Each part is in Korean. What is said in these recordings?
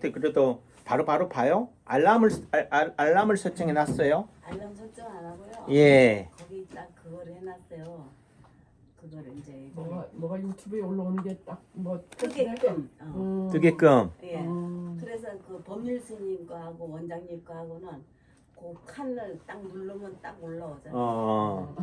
그래도 바로 봐요? 알람을 설정해 놨어요? 알람 설정 안 하고요. 예. 거기 딱 그걸 해놨어요. 그거를 이제 뭐가 유튜브에 올라오는 게 딱 뭐 뜨게끔. 뜨게끔. 예. 그래서 그 법률 스님 거하고 원장님 거하고는 그 칸을 딱 누르면 딱 올라오잖아요.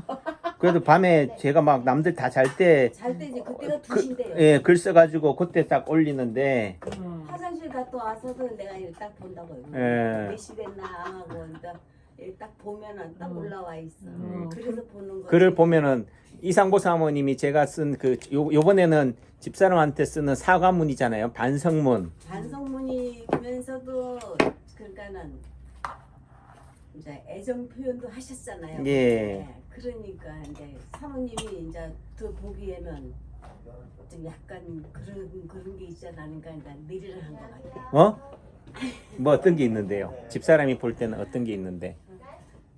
그래도 밤에 제가 막 남들 다 잘 때 잘 때 이제 그때가 2시인데요. 예, 글 써가지고 그때 딱 올리는데 화장실 갔다 와서도 내가 이렇게 딱 본다고요. 예. 몇 시 됐나 하고 딱 보면은 딱 올라와 있어. 그래서 보는 거지. 글을 보면은 이상보 사모님이 제가 쓴 그 요번에는 집사람한테 쓰는 사과문이잖아요. 반성문. 반성문이면서도 그러니까는 이제 애정 표현도 하셨잖아요. 예. 그러니까 이제 사모님이 이제 더 보기에는 좀 약간 그런 게 있지 않으니까 이제 내리를 한 것 같아요. 어? 뭐 어떤 게 있는데요? 집사람이 볼 때는 어떤 게 있는데?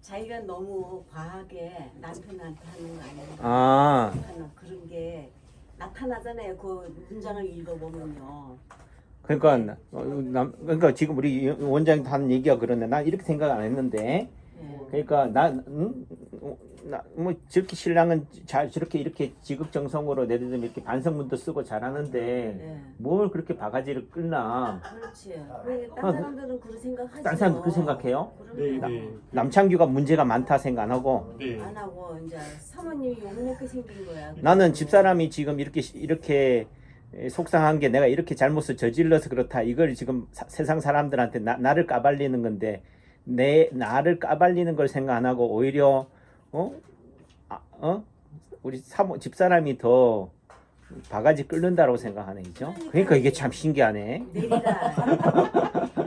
자기가 너무 과하게 남편한테 하는 거 아니에요? 아, 그런 게 나타나잖아요. 그 문장을 읽어보면요. 그러니까 지금 우리 원장님도 하는 얘기가 그런데 난 이렇게 생각 안 했는데, 그러니까 뭐 저렇게 신랑은 저렇게 이렇게 지극정성으로 예를 들면 이렇게 반성문도 쓰고 잘하는데 뭘 그렇게 바가지를 끌나? 그렇지. 딴 사람들은 그런 생각하죠. 딴 사람도 그 생각해요? 네. 남창규가 문제가 많다 생각 안 하고. 네. 안 하고 이제 사모님이 욕먹게 생긴 거야. 나는 집사람이 지금 이렇게 속상한 게 내가 이렇게 잘못을 저질러서 그렇다. 이걸 지금 세상 사람들한테 나를 까발리는 건데 나를 까발리는 걸 생각 안 하고 오히려 우리 집사람이 더 바가지 끓는다고 생각하네, 그죠? 그러니까 이게 참 신기하네. 내리라.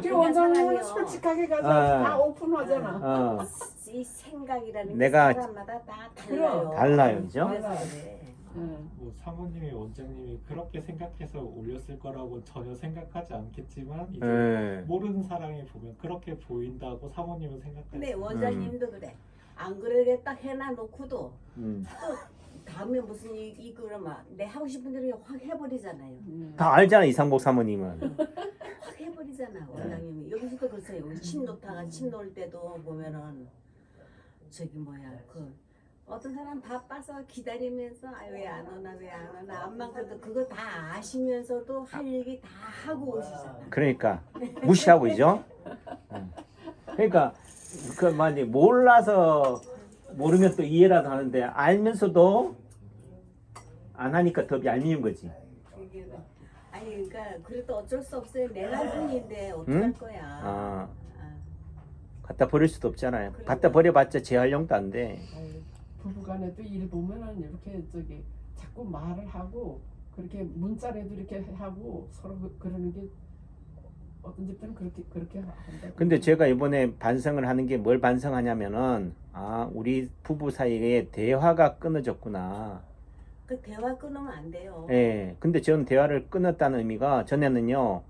그 원장님은 솔직하게 가서 다 오픈하잖아. 이 생각이라는 내가 게 사람마다 다 달라요. 달라요, 그죠? 그래서 그래. 뭐 사모님이 원장님이 그렇게 생각해서 올렸을 거라고 전혀 생각하지 않겠지만 이제 모르는 사람이 보면 그렇게 보인다고 사모님은 생각하죠. 근데 원장님도 그래. 안 그러게 딱 해놔놓고도 또 다음에 무슨 이거를 막 내 하고 싶은 대로 확 해버리잖아요. 다 알잖아, 이상복 사모님은. 확 해버리잖아 원장님이. 여기서도 그러세요. 우리 침 놓다가 침 놓을 때도 보면은 저기 뭐야 어떤 사람 바빠서 기다리면서 왜 안 오나 암만 그래도 그거 다 아시면서도 할 얘기 다 하고 오시잖아. 그러니까 무시하고 있죠. 그러니까 그 만약 몰라서 모르면 또 이해라도 하는데 알면서도 안 하니까 더 얄미운 거지. 아니 그러니까 그래도 어쩔 수 없어요. 내 남편인데 어떡할 거야. 갖다 버릴 수도 없잖아요. 갖다 버려봤자 재활용도 안 돼. 부부간에도 일 보면은 이렇게 자꾸 말을 하고 그렇게 문자라도 이렇게 하고 서로 그러는 게 어떤 집들은 그렇게 한다. 근데 제가 이번에 반성을 하는 게 뭘 반성하냐면은 우리 부부 사이에 대화가 끊어졌구나. 그 대화 끊으면 안 돼요. 예. 근데 저는 대화를 끊었다는 의미가 전에는요.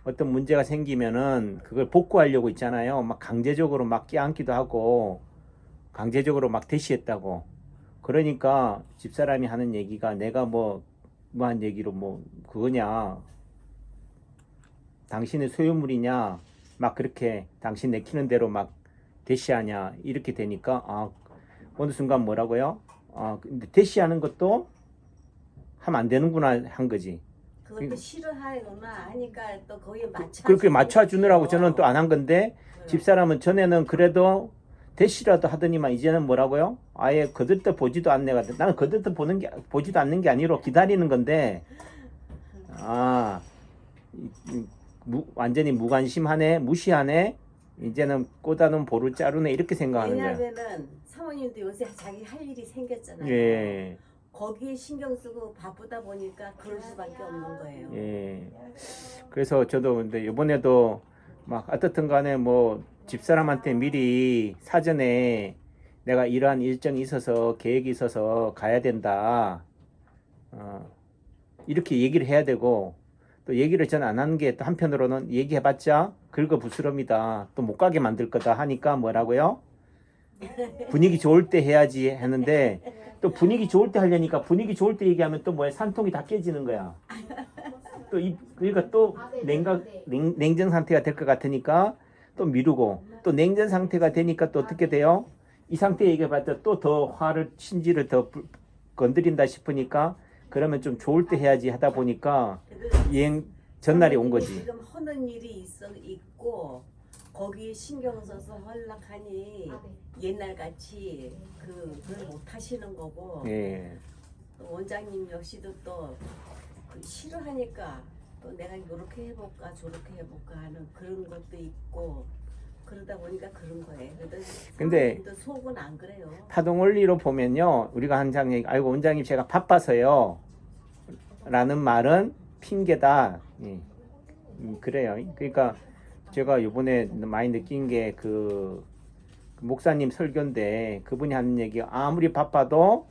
어떤 문제가 생기면은 그걸 복구하려고 있잖아요. 막 강제적으로 막 껴안기도 하고 강제적으로 막 대시했다고. 그러니까 집사람이 하는 얘기가 내가 뭐한 얘기로 그거냐. 당신의 소유물이냐. 막 그렇게 당신 내키는 대로 막 대시하냐. 이렇게 되니까 어느 순간 뭐라고요? 근데 대시하는 것도 하면 안 되는구나 한 거지. 그것도 싫어하거나 하니까 또 거기에 그렇게 맞춰주느라고 저는 또 안 한 건데 집사람은 전에는 그래도 대시라도 하더니만 이제는 뭐라고요? 아예 거들떠 보지도 않네가. 나는 거들떠 보지도 않는 게 아니라 기다리는 건데 완전히 무관심하네, 무시하네. 이제는 꼬다는 보를 자루네 이렇게 생각하는 거야. 왜냐면은 사모님도 요새 자기 할 일이 생겼잖아요. 예. 거기에 신경 쓰고 바쁘다 보니까 그럴 수밖에 없는 거예요. 예. 그래서 저도 근데 이번에도 막 어떻든 간에 집사람한테 미리 사전에 내가 이러한 일정이 있어서 계획이 있어서 가야 된다. 이렇게 얘기를 해야 되고 또 얘기를 전 안 하는 게 또 한편으로는 얘기해봤자 긁어부스럼이다. 또 못 가게 만들 거다 하니까 뭐라고요? 분위기 좋을 때 해야지 했는데 또 분위기 좋을 때 하려니까 분위기 좋을 때 얘기하면 또 산통이 다 깨지는 거야. 그러니까 또 냉전 상태가 될 것 같으니까 또 미루고 또 냉전 상태가 되니까 또 어떻게 돼요? 이 상태에 얘기해봤자 또 더 화를 신지를 더 건드린다 싶으니까 그러면 좀 좋을 때 해야지 하다 보니까 여행 전날이 온 거지. 지금 하는 일이 있고 거기에 신경 써서 헐락하니 옛날 같이 그걸 못 하시는 거고 예. 또 원장님 역시도 또 그 싫어하니까 또 내가 이렇게 해볼까 저렇게 해볼까 하는 그런 것도 있고 그러다 보니까 그런 거예요. 근데 또 속은 안 그래요. 파동 원리로 보면요, 우리가 항상 아이고 원장님 제가 바빠서요 라는 말은 핑계다. 예. 그래요. 그러니까 제가 이번에 많이 느낀 게 그 목사님 설교인데 그분이 하는 얘기가 아무리 바빠도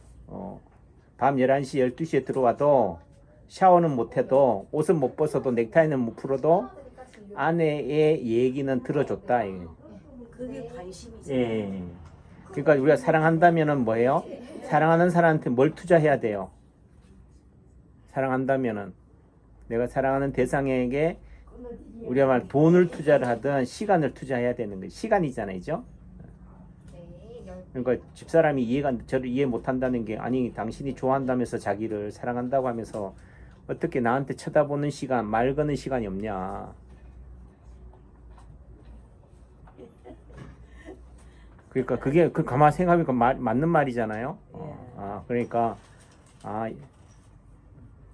밤 11시 12시에 들어와도 샤워는 못해도 옷은 못 벗어도 넥타이는 못 풀어도 아내의 얘기는 들어줬다. 예. 그게 관심이죠. 예. 그러니까 우리가 사랑한다면은 뭐예요? 사랑하는 사람한테 뭘 투자해야 돼요? 사랑한다면은 내가 사랑하는 대상에게 우리가 말 돈을 투자를 하든 시간을 투자해야 되는 거예요. 시간이잖아요, 죠? 그러니까 집사람이 저를 이해 못한다는 게 아니 당신이 좋아한다면서 자기를 사랑한다고 하면서 어떻게 나한테 쳐다보는 시간, 말 거는 시간이 없냐? 그러니까 그게 가만 생각해보니까 맞는 말이잖아요. 그러니까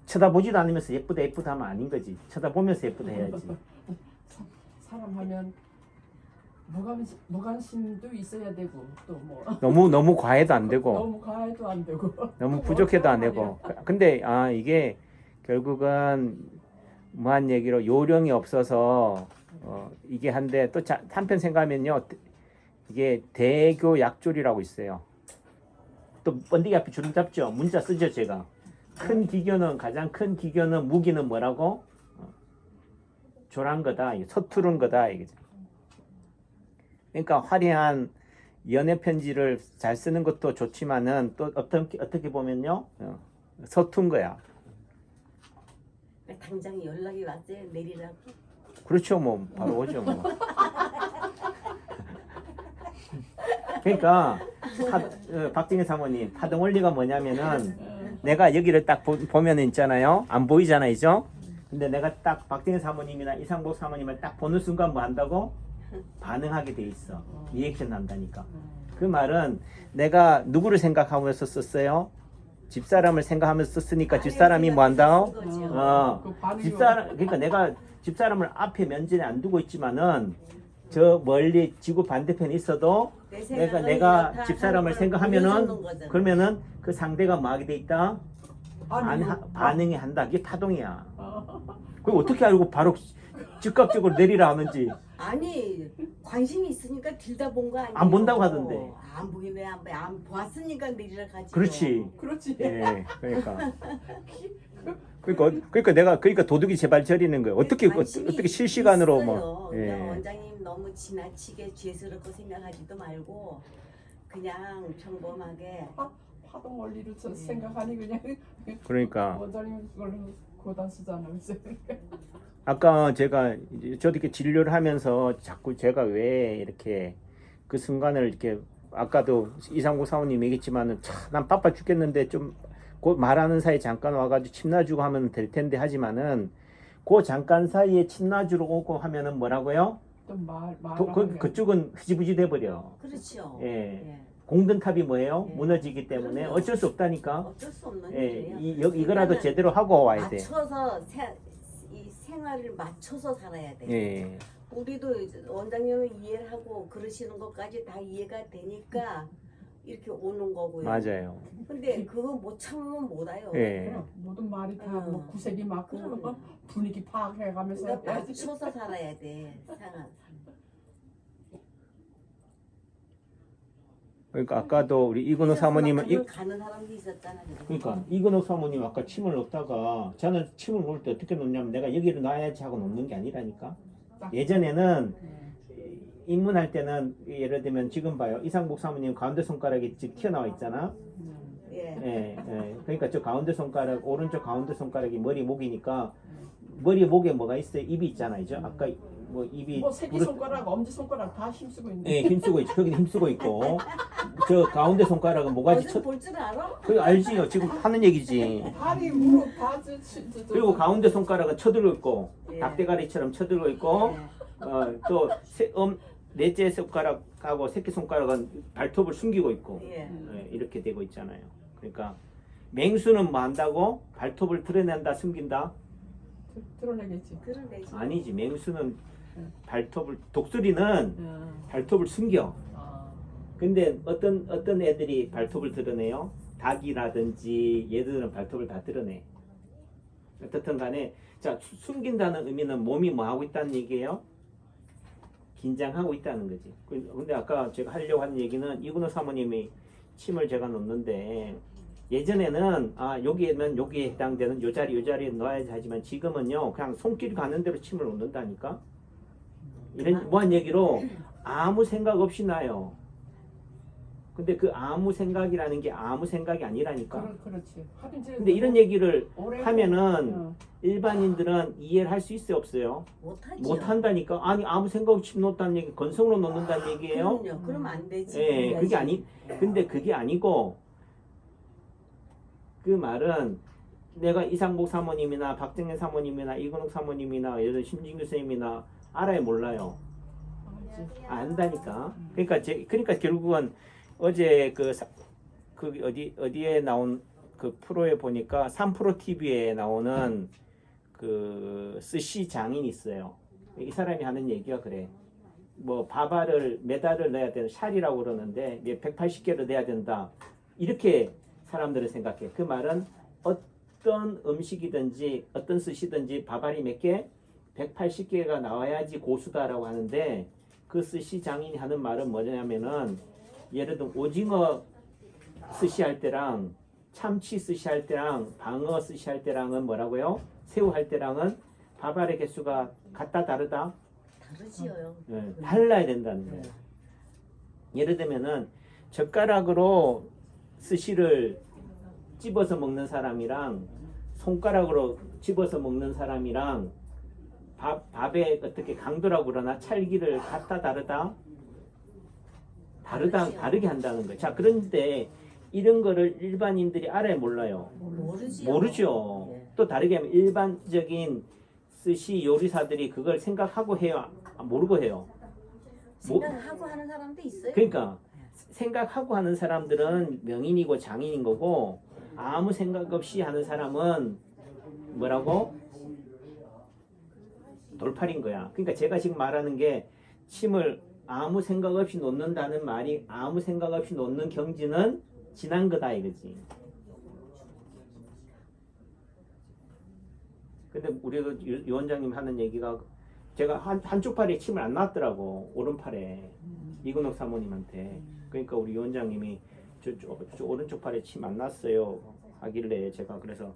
쳐다보지도 않으면서 예쁘다 예쁘다 하면 아닌 거지. 쳐다보면서 예쁘다 해야지. 사람 하면 무관심도 있어야 되고 또 뭐 너무 과해도 안 되고 너무 과해도 안 되고 너무 부족해도 안 되고. 근데 이게 결국은 무한 얘기로 요령이 없어서 이게 한데 또 한편 생각하면요. 이게 대교 약졸이라고 있어요. 또 번데기 앞에 주름 잡죠. 문자 쓰죠 제가. 가장 큰 기교는 무기는 뭐라고? 졸한 거다. 서투른 거다. 이거죠. 그러니까 화려한 연애 편지를 잘 쓰는 것도 좋지만은 또 어떻게 보면요. 서툰 거야. 당장 연락이 왔어요. 내리라고. 그렇죠. 뭐 바로 오죠. 뭐. 그러니까 박정희 사모님 파동 원리가 뭐냐면은 내가 여기를 딱 보면 있잖아요. 안 보이잖아요. 근데 내가 딱 박정희 사모님이나 이상복 사모님을 딱 보는 순간 뭐 한다고? 반응하게 돼 있어. 리액션 난다니까. 그 말은 내가 누구를 생각하면서 썼어요? 집사람을 생각하면서 썼으니까 집사람이 뭐 한다? 그러니까 내가 집사람을 앞에 면전에 안 두고 있지만은 저 멀리 지구 반대편에 있어도 내가 집사람을 생각하면은 그러면은 그 상대가 뭐 하게 돼 있다? 반응이 한다. 이게 파동이야. 그걸 어떻게 알고 바로 즉각적으로 내리라 하는지. 아니 관심이 있으니까 들다 본 거 아니에요. 안 본다고 하던데. 안 보기네 안 보았으니까 내리라 가지. 그렇지. 예, 그러니까 도둑이 제발 저리는 거예요. 어떻게 실시간으로 뭐. 예. 원장님 너무 지나치게 죄스럽고 생각하지도 말고 그냥 평범하게 파동 원리를 생각하니 그냥 그러니까 원장님 그걸 고단 쓰잖아요. 아까 저도 이렇게 진료를 하면서 자꾸 제가 왜 이렇게 그 순간을 이렇게 아까도 이상구 사모님 얘기했지만은 난 바빠 죽겠는데 좀 곧 말하는 사이에 잠깐 와가지고 침 놔주고 하면 될 텐데 하지만은 그 잠깐 사이에 침 놔주러 오고 하면은 뭐라고요? 그쪽은 흐지부지 돼버려. 그렇죠. 예. 공든탑이 뭐예요? 예. 무너지기 때문에 어쩔 수 없다니까. 어쩔 수 없는 일이에요. 이거라도 제대로 하고 와야 돼. 맞춰서 이 생활을 맞춰서 살아야 돼. 예. 우리도 원장님을 이해를 하고 그러시는 것까지 다 이해가 되니까 이렇게 오는 거고요. 맞아요. 근데 그거 못 참으면 못 와요. 예. 모든 말이 다 뭐 구색이 맞고 분위기 파악해가면서 그러니까 해야지. 맞춰서 살아야 돼. 생활. 그러니까 아까도 우리 이근호 사모님은 가는 사람도 있었잖아요. 그러니까 이근호 사모님 아까 침을 놓다가 저는 침을 놓을 때 어떻게 놓냐면 내가 여기를 놔야지 하고 놓는 게 아니라니까. 예전에는 입문할 때는 예를 들면 지금 봐요. 이상복 사모님 가운데 손가락이 지금 튀어나와 있잖아. 예. 그러니까 저 가운데 손가락 오른쪽 가운데 손가락이 머리 목이니까 머리 목에 뭐가 있어요? 입이 있잖아요. 아까 뭐 입이 뭐 새끼 손가락, 엄지 손가락 다 힘쓰고 있는. 예, 힘쓰고 있죠. 여기 힘쓰고 있고 저 가운데 손가락은 모가지 어디서 볼 줄 알아? 그 알지요. 지금 하는 얘기지. 다리, 무릎 다 그리고 가운데 손가락은 쳐들고 있고 예. 닭대가리처럼 쳐들고 있고 예. 또 넷째 손가락하고 새끼 손가락은 발톱을 숨기고 있고 예. 이렇게 되고 있잖아요. 그러니까 맹수는 뭐 한다고? 발톱을 드러낸다, 숨긴다? 드러내겠지. 그러내지. 아니지. 맹수는 발톱을 독수리는 발톱을 숨겨. 아, 근데 어떤 애들이 발톱을 드러내요? 닭이라든지 얘들은 발톱을 다 드러내. 어떻든 간에 자 숨긴다는 의미는 몸이 뭐 하고 있다는 얘기예요? 긴장하고 있다는 거지. 근데 아까 제가 하려고 한 얘기는 이근호 사모님이 침을 제가 놓는데 예전에는 여기에는 여기에 해당되는 요 자리에 넣어야지 하지만 지금은요 그냥 손길 가는 대로 침을 놓는다니까. 이런 무한 얘기로 아무 생각 없이 놔요. 근데 그 아무 생각이라는 게 아무 생각이 아니라니까. 그렇지. 하긴 이제 근데 이런 얘기를 오래 하면은 일반인들은 이해를 할 수 있어요, 없어요? 못하지. 못 한다니까. 아니 아무 생각 없이 침 놓다는 얘기, 건성으로 놓는다는 얘기예요. 그럼요. 그러면 안 되지. 예, 그게 아니. 근데 그게 아니고 그 말은 내가 이상복 사모님이나 박정현 사모님이나 이근욱 사모님이나 예를 들어 심진규 선생님이나 알아요, 몰라요? 안다니까. 그러니까 결국은 어제 그 어디에 나온 그 프로에 보니까 3프로 TV에 나오는 그 스시 장인이 있어요. 이 사람이 하는 얘기가 그래. 뭐 바바를 메달을 내야 되는 샬이라고 그러는데 180개를 내야 된다. 이렇게 사람들은 생각해. 그 말은 어떤 음식이든지 어떤 스시든지 바발이 몇 개? 180개가 나와야지 고수다라고 하는데 그 스시 장인이 하는 말은 뭐냐면은 예를 들어 오징어 스시 할 때랑 참치 스시 할 때랑 방어 스시 할 때랑은 뭐라고요? 새우 할 때랑은 바발의 개수가 같다 다르다? 다르지요. 네, 달라야 된다는 거예요. 예를 들면은 젓가락으로 스시를 집어서 먹는 사람이랑 손가락으로 집어서 먹는 사람이랑 밥에 어떻게 강도라고 그러나 찰기를 같다 다르다? 다르게 한다는 거예요. 자, 그런데 이런 거를 일반인들이 알아요, 몰라요? 모르죠. 예. 또 다르게 하면 일반적인 스시 요리사들이 그걸 생각하고 해요? 모르고 해요? 생각하고 하는 사람도 있어요. 그러니까 생각하고 하는 사람들은 명인이고 장인인 거고 아무 생각 없이 하는 사람은 뭐라고? 돌팔인 거야. 그러니까 제가 지금 말하는 게 침을 아무 생각 없이 놓는다는 말이 아무 생각 없이 놓는 경지는 지난 거다 이거지. 근데 우리도 유 원장님 하는 얘기가 제가 한쪽 팔에 침을 안 놨더라고. 오른팔에 이근옥 사모님한테. 그러니까 우리 유 원장님이 저 오른쪽 팔에 침 안 놨어요 하길래 제가 그래서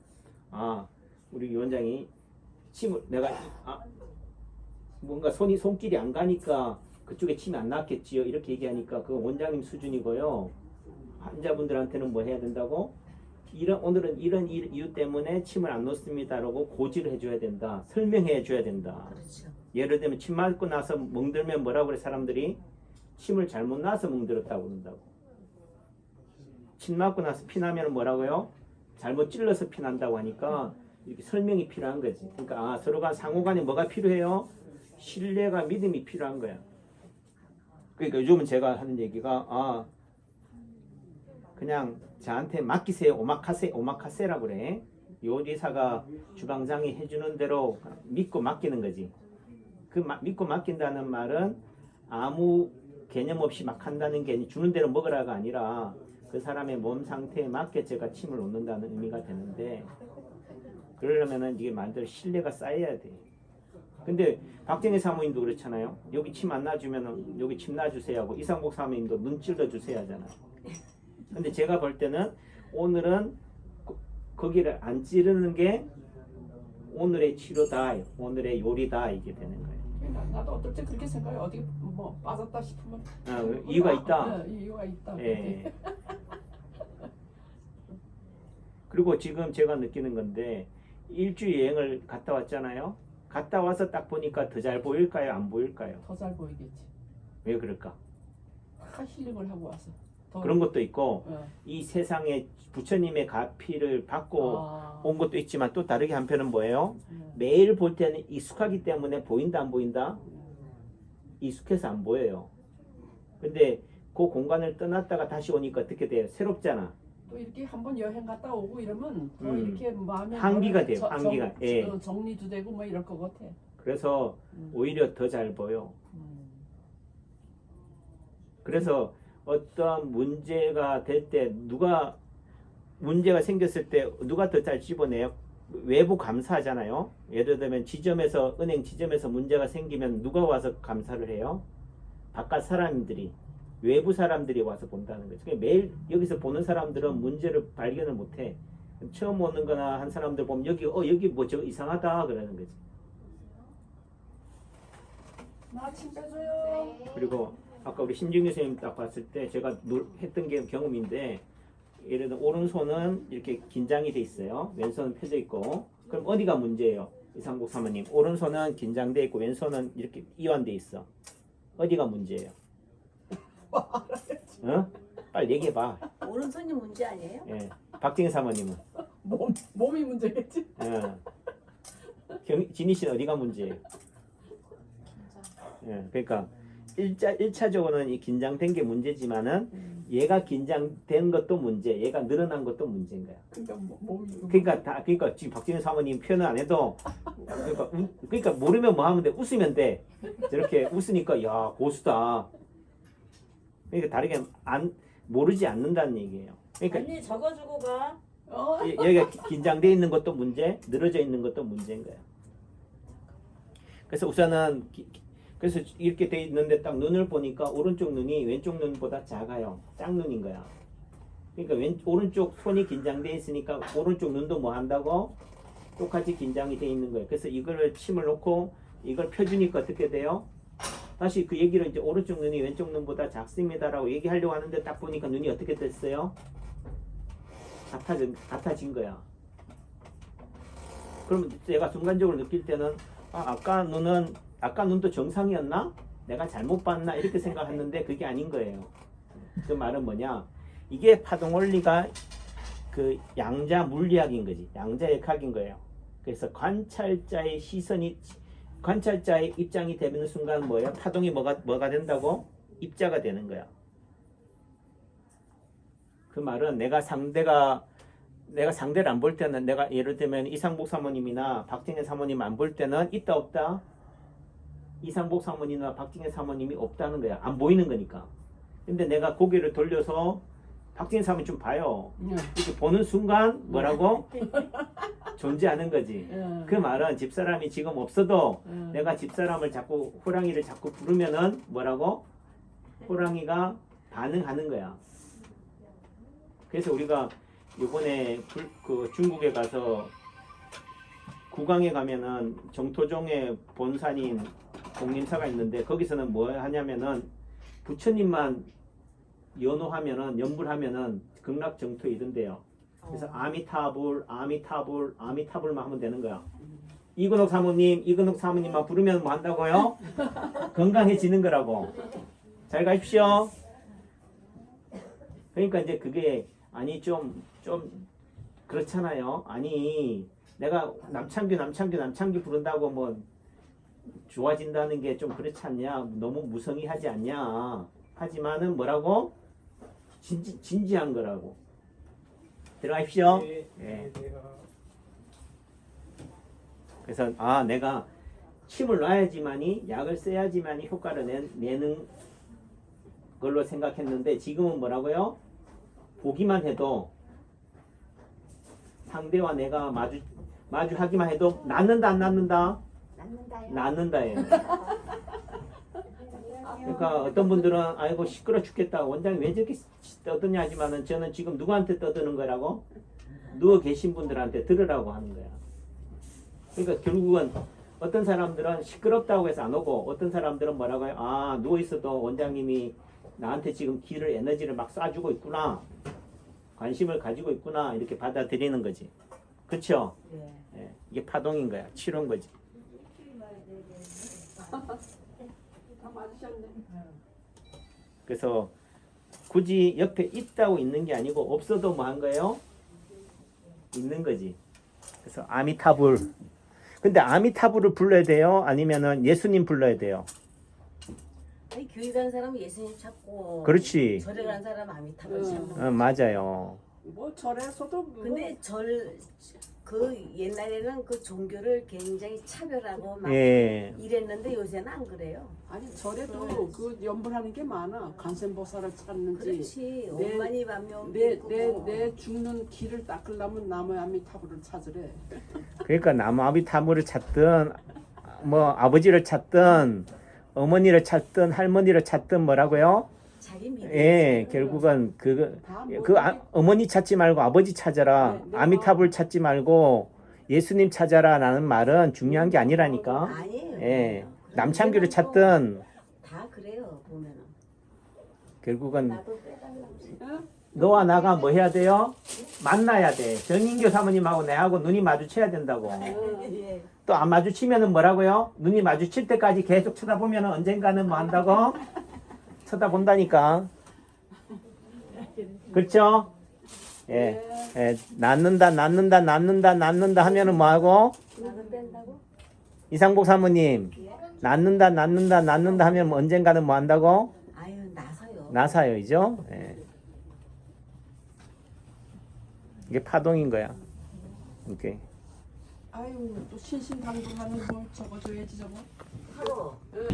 우리 유 원장이 침을 내가 뭔가 손길이 안 가니까 그쪽에 침이 안 났겠지요 이렇게 얘기하니까 그 원장님 수준이고요. 환자분들한테는 뭐 해야 된다고? 오늘은 이런 이유 때문에 침을 안 놓습니다라고 고지를 해줘야 된다. 설명해 줘야 된다. 그렇죠. 예를 들면 침 맞고 나서 멍들면 뭐라고 그래 사람들이? 침을 잘못 놔서 멍들었다고 그런다고. 침 맞고 나서 피나면 뭐라고요? 잘못 찔러서 피난다고 하니까 이렇게 설명이 필요한 거지. 그러니까 서로가 상호간에 뭐가 필요해요? 신뢰가 믿음이 필요한 거야. 그러니까 요즘은 제가 하는 얘기가 그냥 저한테 맡기세요. 오마카세라고 그래. 요리사가 주방장이 해주는 대로 믿고 맡기는 거지. 그 믿고 맡긴다는 말은 아무 개념 없이 막 한다는 게 주는 대로 먹으라가 아니라 그 사람의 몸 상태에 맞게 제가 침을 놓는다는 의미가 되는데 그러려면은 이게 만들 신뢰가 쌓여야 돼. 근데 박정희 사모님도 그렇잖아요. 여기 침 안 놔주면 여기 침 놔주세요 하고 이상복 사모님도 눈 찔러 주세요 하잖아요. 근데 제가 볼 때는 오늘은 거기를 안 찌르는 게 오늘의 치료다, 오늘의 요리다 이게 되는 거예요. 나도 어떨 때 그렇게 생각해. 어디 뭐 빠졌다 싶으면 이유가 있다. 이유가 있다. 그리고 지금 제가 느끼는 건데 일주일 여행을 갔다 왔잖아요. 갔다 와서 딱 보니까 더 잘 보일까요? 안 보일까요? 더 잘 보이겠지. 왜 그럴까? 다 힐링을 하고 와서. 더, 그런 것도 있고 어. 이 세상에 부처님의 가피를 받고 아, 온 것도 있지만 또 다르게 한편은 뭐예요? 음. 매일 볼 때는 익숙하기 때문에 보인다 안 보인다? 익숙해서 안 보여요. 근데 그 공간을 떠났다가 다시 오니까 어떻게 돼요? 새롭잖아. 또 이렇게 한번 여행 갔다 오고 이러면 더 음. 이렇게 마음에 한기가 뭐를 돼요, 한기가. 예. 정리도 되고 뭐 이럴 것 같아. 그래서 오히려 더 잘 보여. 음. 그래서 어떤 문제가 될 때 누가 문제가 생겼을 때 누가 더 잘 집어내요? 외부 감사하잖아요. 예를 들면 지점에서 은행 지점에서 문제가 생기면 누가 와서 감사를 해요? 바깥 사람들이 외부 사람들이 와서 본다는 거죠. 그러니까 매일 여기서 보는 사람들은 문제를 발견을 못해. 처음 오는 거나 한 사람들 보면 여기 뭐 저 이상하다 그러는 거지. 나 침 빼줘요. 그리고 아까 우리 심진규 선생님 딱 봤을 때 제가 했던 게 경험인데 예를 들어 오른손은 이렇게 긴장이 돼 있어요. 왼손은 펴져 있고 그럼 어디가 문제예요? 이상국 사모님 오른손은 긴장돼 있고 왼손은 이렇게 이완돼 있어. 어디가 문제예요? 어? 빨리 얘기해봐. 오른손이 문제 아니에요? 예. 박정희 사모님은 몸이 문제겠지. 진희 씨는 어디가 문제예요? 예. 그러니까 1차적으로는 이 긴장된 게 문제지만은 얘가 긴장된 것도 문제, 얘가 늘어난 것도 문제인 거야. 그러니까 몸이. 그러니까 지금 박진희 사모님 표현을 안 해도 그러니까 모르면 뭐 하면 돼? 웃으면 돼. 저렇게 웃으니까 야 고수다. 그러니까 다르게 모르지 않는다는 얘기예요. 그러니까 언니 적어주고 가. 여기가 긴장돼 있는 것도 문제, 늘어져 있는 것도 문제인 거야. 그래서 우선은 그래서 이렇게 돼 있는데 딱 눈을 보니까 오른쪽 눈이 왼쪽 눈보다 작아요. 짝눈인 거야. 그러니까 오른쪽 손이 긴장돼 있으니까 오른쪽 눈도 뭐 한다고? 똑같이 긴장이 돼 있는 거예요. 그래서 이거를 침을 놓고 이걸 펴주니까 어떻게 돼요? 다시 그 얘기를 이제 오른쪽 눈이 왼쪽 눈보다 작습니다라고 얘기하려고 하는데 딱 보니까 눈이 어떻게 됐어요? 같아진 거야. 그럼 내가 순간적으로 느낄 때는 아까 눈도 정상이었나? 내가 잘못 봤나? 이렇게 생각했는데 그게 아닌 거예요. 그 말은 뭐냐? 이게 파동 원리가 그 양자 물리학인 거지. 양자역학인 거예요. 그래서 관찰자의 입장이 되는 순간 뭐예요? 파동이 뭐가 된다고? 입자가 되는 거야. 그 말은 내가 상대를 안 볼 때는 내가 예를 들면 이상복 사모님이나 박정희 사모님 안 볼 때는 있다 없다? 이상복 사모님이나 박정희 사모님이 없다는 거야. 안 보이는 거니까. 근데 내가 고개를 돌려서 박정희 사모님 좀 봐요. 이렇게 보는 순간 뭐라고? 존재하는 거지. 그 말은 집사람이 지금 없어도 내가 집사람을 자꾸 호랑이를 자꾸 부르면은 뭐라고? 호랑이가 반응하는 거야. 그래서 우리가 이번에 그 중국에 가서 구강에 가면은 정토종의 본산인 공림사가 있는데 거기서는 뭐 하냐면은 부처님만 연불하면은 극락정토에 이른대요. 그래서 아미타불만 하면 되는 거야. 이근옥 사모님만 부르면 뭐 한다고요? 건강해지는 거라고. 잘 가십시오. 그러니까 이제 그게 아니 좀 그렇잖아요. 아니 내가 남창규 부른다고 뭐 좋아진다는 게 좀 그렇지 않냐? 너무 무성의하지 않냐? 하지만은 뭐라고? 진지한 거라고. 들어가십시오. 네. 그래서 내가 침을 놔야지만이 약을 써야지만이 효과를 내는 걸로 생각했는데 지금은 뭐라고요? 보기만 해도 상대와 내가 마주하기만 해도 낫는다 안 낫는다? 낫는다예요. 그러니까 어떤 분들은 아이고 시끄러 죽겠다. 원장이 왜 저렇게 떠드냐 하지만은 저는 지금 누구한테 떠드는 거라고? 누워 계신 분들한테 들으라고 하는 거야. 그러니까 결국은 어떤 사람들은 시끄럽다고 해서 안 오고 어떤 사람들은 뭐라고 해요? 누워 있어도 원장님이 나한테 지금 에너지를 막 쏴주고 있구나. 관심을 가지고 있구나. 이렇게 받아들이는 거지. 그쵸? 네. 예. 이게 파동인 거야. 치료인 거지. 다 맞으셨네. 그래서 굳이 옆에 있다고 있는 게 아니고 없어도 뭐 한 거예요? 있는 거지. 그래서 아미타불. 근데 아미타불을 불러야 돼요? 아니면은 예수님 불러야 돼요? 아니 교회 가는 사람은 예수님 찾고 그렇지. 절에 가는 사람 아미타불 찾는 맞아요. 뭐 절에서도 뭐 근데 그 옛날에는 그 종교를 굉장히 차별하고 막 예. 이랬는데 요새는 안 그래요. 아니 절에도 그 연불하는 게 많아. 간센보살을 찾는지. 그렇지. 내- 오만이 반면 내 죽는 길을 닦으려면 나무 아미타불을 찾으래. 그러니까 나무 아미타불을 찾든 뭐 아버지를 찾든 어머니를 찾든 할머니를 찾든 뭐라고요? 자기 믿음. 예, 결국은 어머니 찾지 말고 아버지 찾아라. 네, 네. 아미타불 찾지 말고 예수님 찾아라라는 말은 중요한 게 아니라니까. 아니에요. 예, 남창규를 찾든 다 그래요 보면은. 결국은 나도 빼달라고. 응? 너와 나가 뭐 해야 돼요? 만나야 돼. 정인교 사모님하고 내하고 눈이 마주쳐야 된다고. 예. 또 안 마주치면은 뭐라고요? 눈이 마주칠 때까지 계속 쳐다보면은 언젠가는 뭐 한다고? 쳐다본다니까. 그렇죠? 예. 예. 낳는다 하면은 뭐 하고? 나도 뺀다고? 이상복 사모님. 낳는다 하면 뭐 언젠가는 뭐 한다고? 아유 나서요. 나사요이죠? 예. 이게 파동인 거야. 오케이. 아유 또 신신당부하는 뭐 저거 줘야지 저거. 하고. 응.